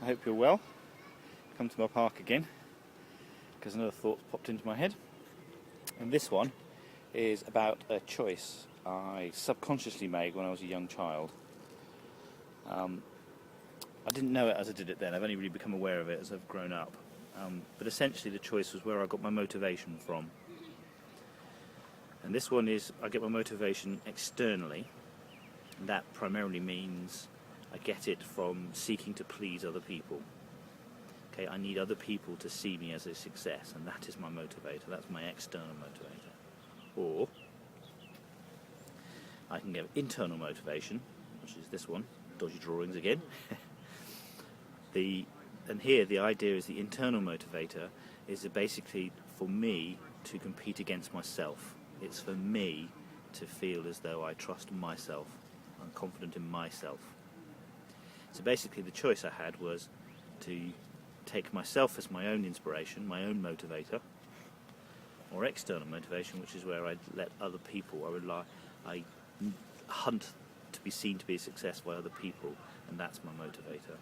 I hope you're well. Come to my park again because another thought's popped into my head. And this one is about a choice I subconsciously made when I was a young child. I didn't know it as I did it then. I've only really become aware of it as I've grown up. But essentially the choice was where I got my motivation from. And this one is, I get my motivation externally. And that primarily means I get it from seeking to please other people. Okay, I need other people to see me as a success, and that is my motivator. That's my external motivator. Or I can get internal motivation, which is this one, dodgy drawings again. And here the idea is the internal motivator is basically for me to compete against myself. It's for me to feel as though I trust myself. I'm confident in myself. So basically the choice I had was to take myself as my own inspiration, my own motivator, or external motivation, which is where I let other people, I hunt to be seen to be a success by other people, and that's my motivator.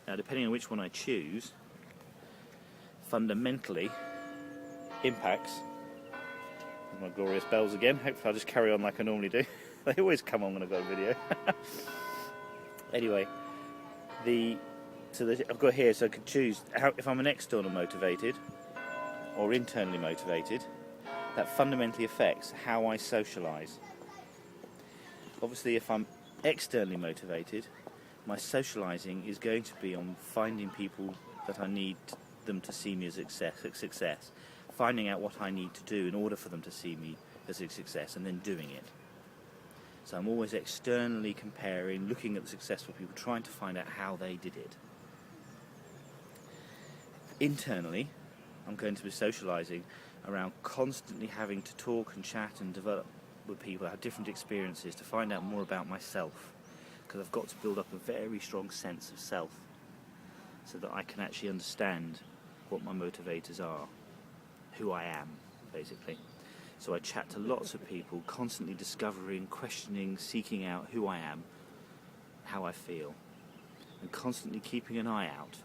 Now, depending on which one I choose, fundamentally impacts my glorious bells again. Hopefully I'll just carry on like I normally do. They always come on when I've got a video. Anyway, I've got here, so I could choose if I'm an external motivated or internally motivated. That fundamentally affects how I socialise. Obviously, if I'm externally motivated, my socialising is going to be on finding people that I need them to see me as a success, finding out what I need to do in order for them to see me as a success, and then doing it. So I'm always externally comparing, looking at the successful people, trying to find out how they did it. Internally, I'm going to be socialising around constantly having to talk and chat and develop with people, have different experiences to find out more about myself, because I've got to build up a very strong sense of self so that I can actually understand what my motivators are, who I am, basically. So I chat to lots of people, constantly discovering, questioning, seeking out who I am, how I feel, and constantly keeping an eye out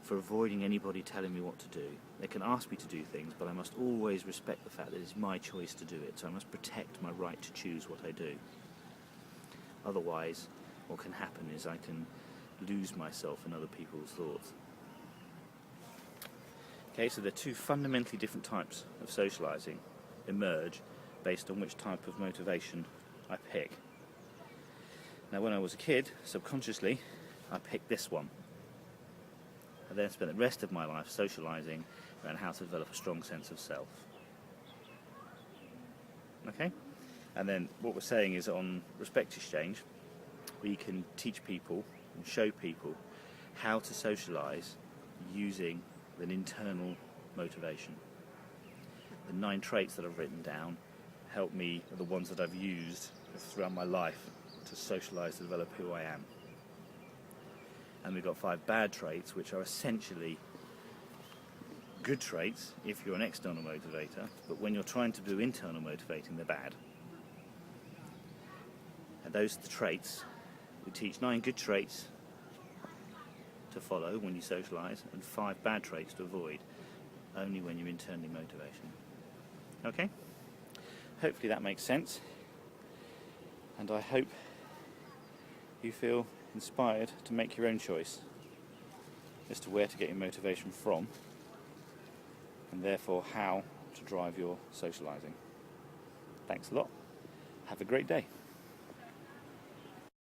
for avoiding anybody telling me what to do. They can ask me to do things, but I must always respect the fact that it's my choice to do it, so I must protect my right to choose what I do. Otherwise, what can happen is I can lose myself in other people's thoughts. Okay, so there are two fundamentally different types of socialising emerge based on which type of motivation I pick. Now, when I was a kid, subconsciously, I picked this one. I then spent the rest of my life socialising around how to develop a strong sense of self. Okay? And then what we're saying is on Respect Exchange, we can teach people and show people how to socialise using an internal motivation. The 9 traits that I've written down help me, are the ones that I've used throughout my life to socialise, to develop who I am. And we've got 5 bad traits, which are essentially good traits if you're an external motivator, but when you're trying to do internal motivating, they're bad. And those are the traits. We teach 9 good traits to follow when you socialise, and 5 bad traits to avoid, only when you're internally motivation. Okay? Hopefully that makes sense, and I hope you feel inspired to make your own choice as to where to get your motivation from, and therefore how to drive your socialising. Thanks a lot. Have a great day.